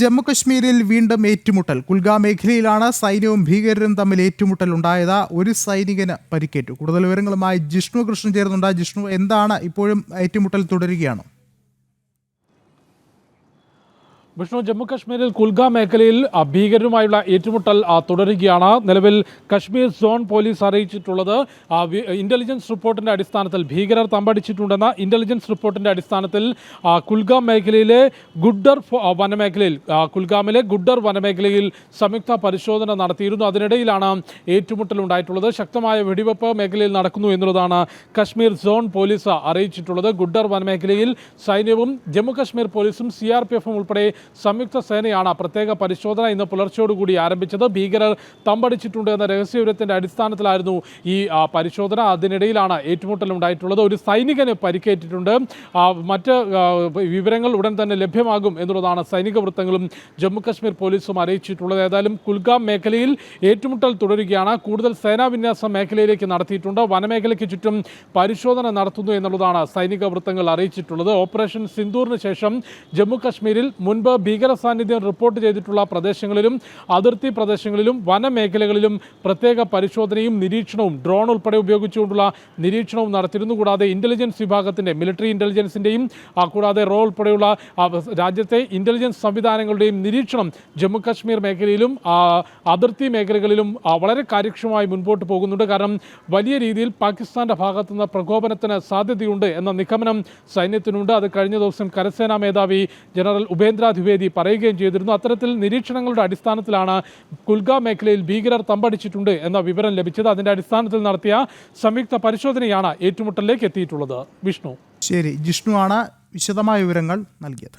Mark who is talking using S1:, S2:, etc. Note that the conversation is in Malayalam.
S1: ജമ്മുകശ്മീരിൽ വീണ്ടും ഏറ്റുമുട്ടൽ. കുൽഗാം മേഖലയിലാണ് സൈന്യവും ഭീകരരും തമ്മിൽ ഏറ്റുമുട്ടൽ ഉണ്ടായത്. ഒരു സൈനികന് പരിക്കേറ്റു. കൂടുതൽ വിവരങ്ങളുമായി ജിഷ്ണു കൃഷ്ണൻ ചേരുന്നുണ്ട്. ജിഷ്ണു, എന്താണ് ഇപ്പോഴും ഏറ്റുമുട്ടൽ തുടരുകയാണ്?
S2: വിഷ്ണു, ജമ്മുകശ്മീരിൽ കുൽഗാം മേഖലയിൽ ഭീകരരുമായുള്ള ഏറ്റുമുട്ടൽ തുടരുകയാണ്. നിലവിൽ കശ്മീർ സോൺ പോലീസ് അറിയിച്ചിട്ടുള്ളത് ഇന്റലിജൻസ് റിപ്പോർട്ടിന്റെ അടിസ്ഥാനത്തിൽ ഭീകരർ തമ്പടിച്ചിട്ടുണ്ടെന്ന ഇന്റലിജൻസ് റിപ്പോർട്ടിന്റെ അടിസ്ഥാനത്തിൽ കുൽഗാം മേഖലയിലെ ഗുഡ്ഡർ വനമേഖലയിൽ കുൽഗാമിലെ ഗുഡ്ഡർ വനമേഖലയിൽ സംയുക്ത പരിശോധന നടത്തിയിരുന്നു. അതിനിടയിലാണ് ഏറ്റുമുട്ടൽ ഉണ്ടായിട്ടുള്ളത്. ശക്തമായ വെടിവെപ്പ് മേഖലയിൽ നടക്കുന്നു എന്നുള്ളതാണ് കശ്മീർ സോൺ പോലീസ് അറിയിച്ചിട്ടുള്ളത്. ഗുഡ്ഡർ വനമേഖലയിൽ സൈന്യവും ജമ്മുകശ്മീർ പോലീസും CRPF ഉൾപ്പെടെ സംയുക്ത സേനയാണ് പ്രത്യേക പരിശോധന ഇന്ന് പുലർച്ചയോടുകൂടി ആരംഭിച്ചത്. ഭീകരർ തമ്പടിച്ചിട്ടുണ്ട് എന്ന രഹസ്യവിവരത്തിന്റെ അടിസ്ഥാനത്തിലായിരുന്നു ഈ പരിശോധന. അതിനിടയിലാണ് ഏറ്റുമുട്ടൽ ഉണ്ടായിട്ടുള്ളത്. ഒരു സൈനികന് പരിക്കേറ്റിട്ടുണ്ട്. മറ്റ് വിവരങ്ങൾ ഉടൻ തന്നെ ലഭ്യമാകും എന്നുള്ളതാണ് സൈനിക വൃത്തങ്ങളും ജമ്മുകശ്മീർ പോലീസും അറിയിച്ചിട്ടുള്ളത്. ഏതായാലും കുൽഗാം മേഖലയിൽ ഏറ്റുമുട്ടൽ തുടരുകയാണ്. കൂടുതൽ സേനാവിന്യാസം മേഖലയിലേക്ക് നടത്തിയിട്ടുണ്ട്. വനമേഖലയ്ക്ക് ചുറ്റും പരിശോധന നടത്തുന്നു എന്നുള്ളതാണ് സൈനിക വൃത്തങ്ങൾ അറിയിച്ചിട്ടുള്ളത്. ഓപ്പറേഷൻ സിന്ദൂറിന് ശേഷം ജമ്മുകശ്മീരിൽ മുൻപ് ഭീകര സാന്നിധ്യം റിപ്പോർട്ട് ചെയ്തിട്ടുള്ള പ്രദേശങ്ങളിലും അതിർത്തി പ്രദേശങ്ങളിലും വനമേഖലകളിലും പ്രത്യേക പരിശോധനയും നിരീക്ഷണവും ഡ്രോൺ ഉൾപ്പെടെ ഉപയോഗിച്ചുകൊണ്ടുള്ള നിരീക്ഷണവും നടത്തിയിരുന്നു. കൂടാതെ ഇന്റലിജൻസ് വിഭാഗത്തിൻ്റെ മിലിറ്ററി ഇന്റലിജൻസിൻ്റെയും കൂടാതെ റോ ഉൾപ്പെടെയുള്ള രാജ്യത്തെ ഇന്റലിജൻസ് സംവിധാനങ്ങളുടെയും നിരീക്ഷണം ജമ്മുകശ്മീർ മേഖലയിലും അതിർത്തി മേഖലകളിലും വളരെ കാര്യക്ഷമമായി മുൻപോട്ട് പോകുന്നുണ്ട്. കാരണം വലിയ രീതിയിൽ പാകിസ്ഥാന്റെ ഭാഗത്തു നിന്ന് പ്രകോപനത്തിന് സാധ്യതയുണ്ട് എന്ന നിഗമനം സൈന്യത്തിനുണ്ട്. അത് കഴിഞ്ഞ ദിവസം കരസേനാ മേധാവി ജനറൽ ഉപേന്ദ്ര ദ്വിവേദി പറയുകയും ചെയ്തിരുന്നു. അത്തരത്തിൽ നിരീക്ഷണങ്ങളുടെ അടിസ്ഥാനത്തിലാണ് കുൽഗാം മേഖലയിൽ ഭീകരർ തമ്പടിച്ചിട്ടുണ്ട് എന്ന വിവരം ലഭിച്ചത്. അതിന്റെ അടിസ്ഥാനത്തിൽ നടത്തിയ സംയുക്ത പരിശോധനയാണ് ഏറ്റുമുട്ടലിലേക്ക് എത്തിയിട്ടുള്ളത്. വിഷ്ണു.
S1: ശരി, ജിഷ്ണു ആണ് വിശദമായ വിവരങ്ങൾ നൽകിയത്.